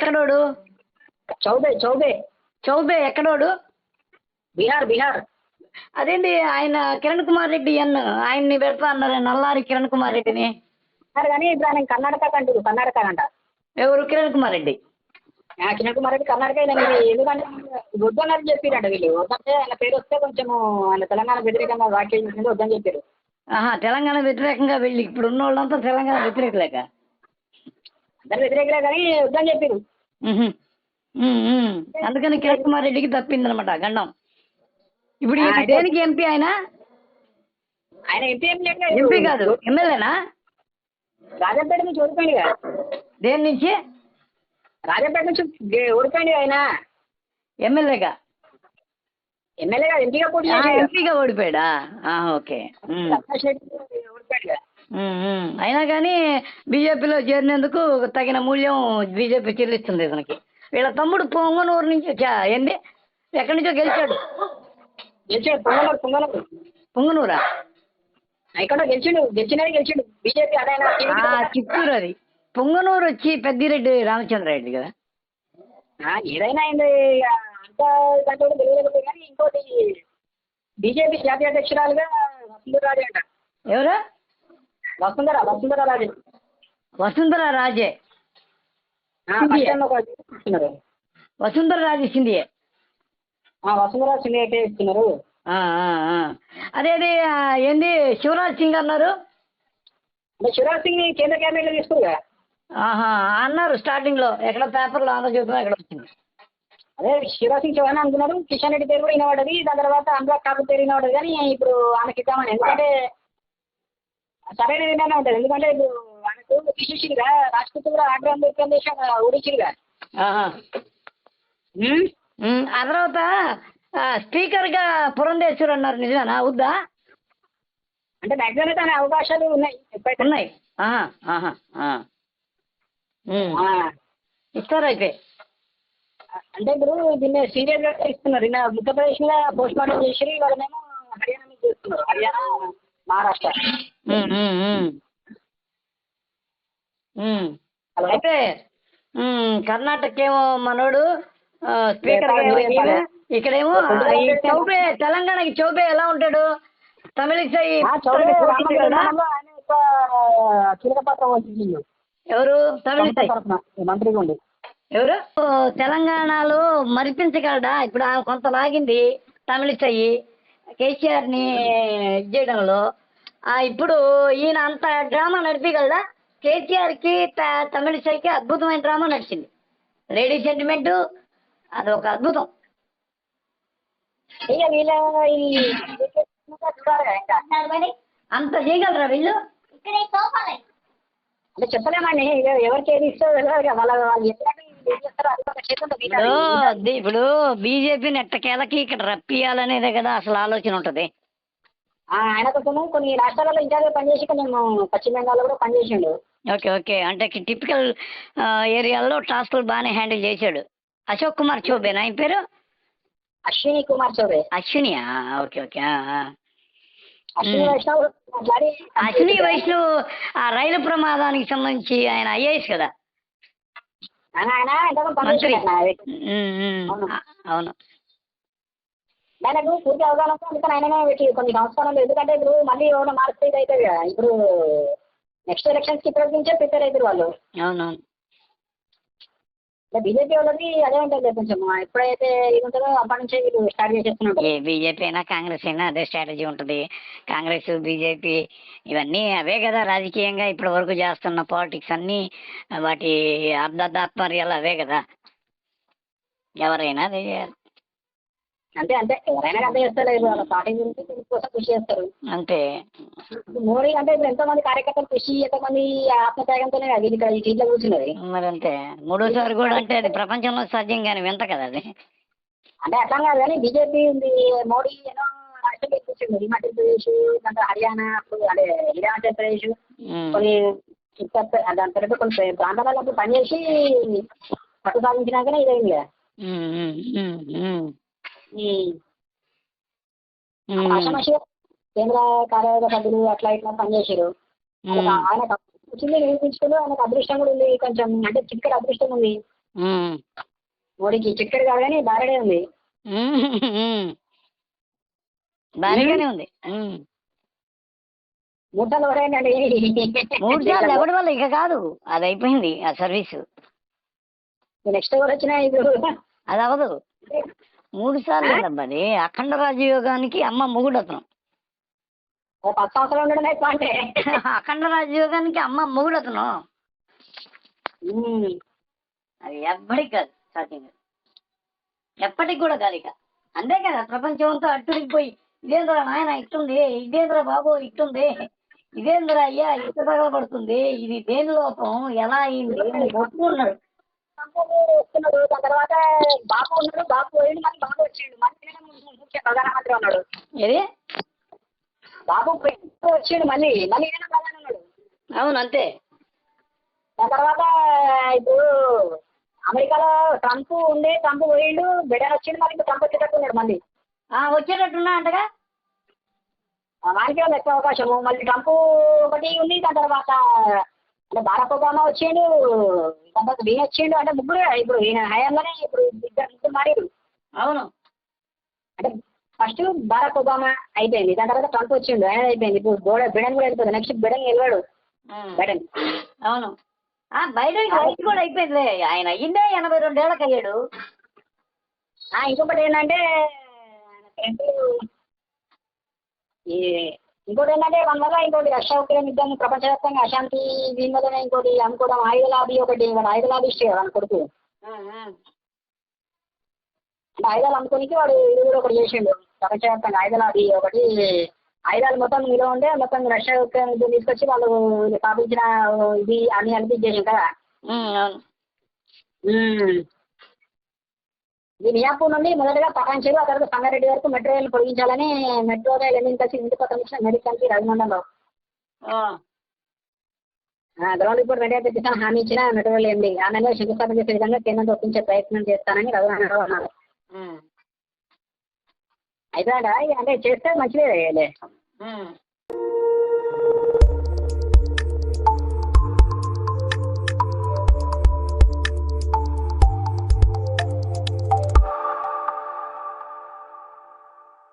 ఎక్కడోడు? చౌబే చౌబే చౌబే ఎక్కడోడు? బీహార్ బీహార్. అదేంటి ఆయన కిరణ్ కుమార్ రెడ్డి ఆయన్ని పెడతా అన్నారు, నల్లారి కిరణ్ కుమార్ రెడ్డిని. కానీ ఇప్పుడు ఆయన కర్ణాటక అంటారు, కర్ణాటక అంట. ఎవరు? కిరణ్ కుమార్ రెడ్డి. కిరణ్ కుమార్ రెడ్డి కర్ణాటక. ఎందుకంటే వద్దన్నది చెప్పారంట వీళ్ళు. వద్దంటే ఆయన పేరు వస్తే కొంచెం ఆయన తెలంగాణ వ్యతిరేకంగా వ్యాఖ్యలు చేసింది, వద్దని చెప్పారు. తెలంగాణ వ్యతిరేకంగా వెళ్ళి ఇప్పుడు ఉన్న వాళ్ళంతా తెలంగాణ వ్యతిరేకలేక అందరు వ్యతిరేకలే కానీ వద్దని చెప్పారు. అందుకని కిరణ్ కుమార్ రెడ్డికి తప్పింది అనమాట గండం. ఇప్పుడు దేనికి ఎంపీ ఆయన? ఆయన ఎంపీ ఎంపీ కాదు, ఎమ్మెల్యేనా? రాజంపేట నుంచి ఓడిపోయింది కదా. దేని నుంచి? రాజంపేట నుంచి ఓడిపోయింది ఆయన. ఎమ్మెల్యేగా? ఎమ్మెల్యేగా ఎంపీగా పోటీ ఎంపీగా ఓడిపోయాడా? ఓకే. ఓడిపోయాడు. అయినా కానీ బీజేపీలో చేరినందుకు తగిన మూల్యం బీజేపీ చెల్లిస్తుంది ఇతనికి. వీళ్ళ తమ్ముడు పొంగనూరు నుంచి ఏంది ఎక్కడి నుంచో గెలిచాడు. పొంగనూరా? ఇక్కడ గెలిచిండు బీజేపీ. చిత్తూరు అది. పొంగనూరు వచ్చి పెద్దిరెడ్డి రామచంద్రారెడ్డి కదా. ఏదైనా అయింది అంత దాంట్లో తెలియలేదు. కానీ ఇంకోటి బీజేపీ జాతీయ అధ్యక్షురాలుగా వసుంధర రాజే అంట. ఎవరు? వసుంధర రాజే. వసుంధర రాజే వసుంధర రాజే సింధియే. వసుంధర సింధియా అయితే ఇస్తున్నారు. అదేది ఏంది శివరాజ్ సింగ్ అన్నారు. అంటే శివరాజ్ సింగ్ కేంద్ర క్యాబినెట్ లో తీసుకురుగా. అన్నారు స్టార్టింగ్ లో, ఎక్కడ పేపర్లో ఆంధ్రజ్యోతిలో ఎక్కడ వచ్చింది. అదే శివరాజ్ సింగ్ చౌహాన్ అనుకున్నారు. కిషన్ రెడ్డి పేరు కూడా వినబడ్డది. దాని తర్వాత అనురాగ్ ఠాకూర్ పేరు వినబడ్డది. కానీ ఇప్పుడు ఆమెకి ఇద్దామని, ఎందుకంటే సరైన నిర్ణయం ఉంటుంది. ఎందుకంటే ఇప్పుడు ఆయనకు తీసేసిరుగా, రాష్ట్రపతి కూడా ఆగ్రహం అంబేద్కర్ దేశం ఓడించిరుగా. ఆ తర్వాత స్పీకర్ గా పురంధేశ్వర్ అన్నారు, నిజమేనా? అవుద్దా? అంటే మ్యాక్సిమం అయితే అవకాశాలు ఉన్నాయి. ఇస్తారు అయితే. అంటే ఇప్పుడు దీన్ని సీరియస్ గా ఇస్తున్నారు. నిన్న ఉత్తరప్రదేశ్ లో పోస్ట్ మార్టం చేసి వాళ్ళనేమో హర్యానా నుంచి చేస్తున్నారు. హర్యానా, మహారాష్ట్ర. అయితే కర్ణాటక ఏమో మనోడు స్పీకర్ గా, ఇక్కడేమో చౌబే, తెలంగాణకి చౌబే ఎలా ఉంటాడు? తమిళిసై ఎవరు? తమిళిసై మంత్రిగా ఉండి ఎవరు? తెలంగాణలో మరిపించగలడా? ఇప్పుడు ఆమె కొంత లాగింది తమిళిసై కేసీఆర్ ని చేయడంలో. ఇప్పుడు ఈయన అంత డ్రామా నడిపగలడా? కేసీఆర్ కి తమిళిసైకి అద్భుతమైన డ్రామా నడిచింది. లేడీ సెంటిమెంట్ అది ఒక అద్భుతం. అంత చేయగలరా వీళ్ళు? అంటే చెప్పలేమండి, ఎవరికి ఏది ఇష్టో ఇప్పుడు బీజేపీని ఎట్టకేలకి ఇక్కడ రప్పియాలనేదే కదా అసలు ఆలోచన ఉంటది. ఆయన కోసం కొన్ని రాష్ట్రాలలో ఇన్ఛార్జ్ పనిచేసి కొంచెం పశ్చిమ బెంగాల్లో కూడా పనిచేసిండు. ఓకే. అంటే టిపికల్ ఏరియాల్లో టాస్క్లు బాగానే హ్యాండిల్ చేశాడు. అశోక్ కుమార్ చౌబేనా ఆయన పేరు? అశ్విని కుమార్ చౌబే. అశ్వినియా? ఓకే. అశ్విని వైష్ణవ్ ఆ రైలు ప్రమాదానికి సంబంధించి ఆయన ఐఏఎస్ కదా. అవును. ఆయనకు పూర్తి అవగాహన అందుకని ఆయననే పెట్టి కొన్ని సంవత్సరాలు. ఎందుకంటే ఇప్పుడు మళ్ళీ ఎవరైనా మార్క్స్ ఇది అవుతుంది కదా. ఇప్పుడు నెక్స్ట్ ఎలక్షన్స్ కి ఇప్పటి నుంచే ప్రిపేర్ అవుతారు వాళ్ళు. అవునవును. బీజేపీ వాళ్ళది అదే ఉంటుంది కొంచెం. ఎప్పుడైతే ఇది ఉంటుందో అప్పటి నుంచే వీళ్ళు స్టార్ట్ చేసేస్తున్నారు. బీజేపీ అయినా కాంగ్రెస్ అయినా అదే స్ట్రాటజీ ఉంటుంది. కాంగ్రెస్, బీజేపీ ఇవన్నీ అవే కదా రాజకీయంగా ఇప్పటి వరకు చేస్తున్న పాలిటిక్స్ అన్నీ. వాటి అర్ధాత్మర్యాలు అవే కదా. ఎవరైనా అదే చేయాలి. అంతే ఎవరైనా అర్థం చేస్తారు. వాళ్ళ పార్టీ గురించి కోసం కృషి చేస్తారు అంతే. మోడీ అంటే ఇప్పుడు ఎంతో మంది కార్యకర్తలు కృషి, ఎంతమంది ఆత్మత్యాగంతోనే వీళ్ళు సీట్లో కూర్చున్నది. మరి అంతే. మూడోసారి కూడా అంటే అది ప్రపంచంలో సాధ్యం కానీ వింత కదా అది. అంటే అర్థం కాదు కానీ బీజేపీ ఉంది. మోడీ ఏదో రాష్ట్రంలో కూర్చుంది. హిమాచల్ ప్రదేశ్, హర్యానా, అదే హిమాచల్ ప్రదేశ్, కొన్ని దాని తర్వాత కొన్ని ప్రాంతాలలో పనిచేసి పట్టు సాధించినాకనే ఇదైంది కదా. ఆషామాషిగా కేంద్ర కార్యవర్గ సభ్యులు అట్లా ఇట్లా పనిచేసారు. ఆయన వచ్చింది నిరూపించుకుని ఆయనకు అదృష్టం కూడా ఉంది కొంచెం. అంటే చిక్కటి అదృష్టం ఉంది. ఉమ్. మోడీకి చిక్కడు కాదు కానీ బారడే ఉంది. ఉమ్. భారీగానే ఉంది. 3 సార్లు ఎవరైందండి 3 సార్లు ఎవరి వల్ల ఇక కాదు, అది అయిపోయింది ఆ సర్వీసు. నెక్స్ట్ ఎవరు వచ్చినా ఇప్పుడు అది అవదు. 3 సార్లు లేదబ్బది. అఖండ రాజయోగానికి అమ్మ మొగుడు అతను. 10 సంవత్సరాలు ఉండడం ఎక్కువ అంటే. అఖండ రాజయోగానికి అమ్మ మొగుడు అతను. అది ఎప్పటికి కాదు సాధ్యం, ఎప్పటికి కూడా కాదు ఇక. అంతే కదా, ప్రపంచం అంతా అట్టుడికిపోయి ఇదేంద్ర నాయన ఇట్టుంది, ఇదేంద్ర బాబు ఇట్టుంది, ఇదేంద్ర అయ్యా ఇట్ట తగలబడుతుంది, ఇది దేని లోపం, ఎలా అయింది ఒప్పుకున్నాడు. వస్తున్నాడు. దాని తర్వాత బాబు ఉన్నాడు, బాబు పోయిండు, మళ్ళీ బాబు వచ్చిండు, మళ్ళీ ముఖ్య ప్రధానమంత్రి ఉన్నాడు. ఏది బాబు వచ్చిండు, మళ్ళీ మళ్ళీ ప్రధాని ఉన్నాడు. అవును అంతే. దాని తర్వాత ఇప్పుడు అమెరికాలో ట్రంప్ ఉండే, ట్రంప్ పోయిండు, బిడెన్ వచ్చిండు, మళ్ళీ ట్రంప్ వచ్చేటట్టు ఉన్నాడు. మళ్ళీ వచ్చేటట్టున్నా అంటగా వానికి ఎక్కువ అవకాశము. మళ్ళీ ట్రంప్ ఒకటి ఉంది. దాని తర్వాత అంటే బారాక్ ఒబామా వచ్చిండు, దాని తర్వాత ఈయన వచ్చిండు. అంటే ముగ్గురు ఇప్పుడు ఈయన హయాంలోనే ఇప్పుడు ముగ్గురు మారారు. అవును. అంటే ఫస్ట్ బారాక్ ఒబామా అయిపోయింది, దాని తర్వాత ట్రంప్ వచ్చిండు, ఆయన అయిపోయింది. ఇప్పుడు బిడెన్ కూడా వెళ్ళిపోతుంది. నెక్స్ట్ బిడెన్ వెళ్ళాడు. బైడెన్. అవును, బైడెన్ వయసు కూడా అయిపోయింది. ఆయన అయ్యిందే 82 ఏళ్ళకి అయ్యాడు. ఇంకొకటి ఏంటంటే ఇంకోటి ఏంటంటే మన వల్ల ఇంకోటి రష్యా ఉక్రెయిన్ యుద్ధం ప్రపంచవ్యాప్తంగా అశాంతి, దీని వల్లనే ఇంకోటి అనుకోవడం ఆయుధ లాబీ ఒకటి, వాడు ఆయుధ లాబీస్ట్ వాడు కొడుకు. అంటే ఆయుధాలు అమ్ముకోనికి వాడు ఇది కూడా ఒకటి చేసిండు. ప్రపంచవ్యాప్తంగా ఆయుధ లాబీ ఒకటి, ఆయుధాలు మొత్తం నిలో ఉండే మొత్తం రష్యా ఉక్రెయిన్ యుద్ధం తీసుకొచ్చి వాళ్ళు స్థాపించిన ఇది అన్ని అనిపించేసింది కదా. ఈ మియాపూర్ నుండి మొదటగా పటాన్చేరు, ఆ తర్వాత సంగారెడ్డి వరకు మెట్రో రైలు పొడిగించాలని మెట్రో రైలు ఎన్ని కలిసి ఇంటి పక్కన ఇచ్చిన అమెరికాకి Raghunandan Rao ground report ready అయితే హామీ ఇచ్చిన మెట్రో రైలు ఎండి ఆ నెలలో శంకుస్థాపన చేసే విధంగా కేంద్రంతో ఒప్పించే ప్రయత్నం చేస్తానని రఘునందన్ రావు అన్నారు. అయిపోయాడా అంటే చేస్తే మంచిదే.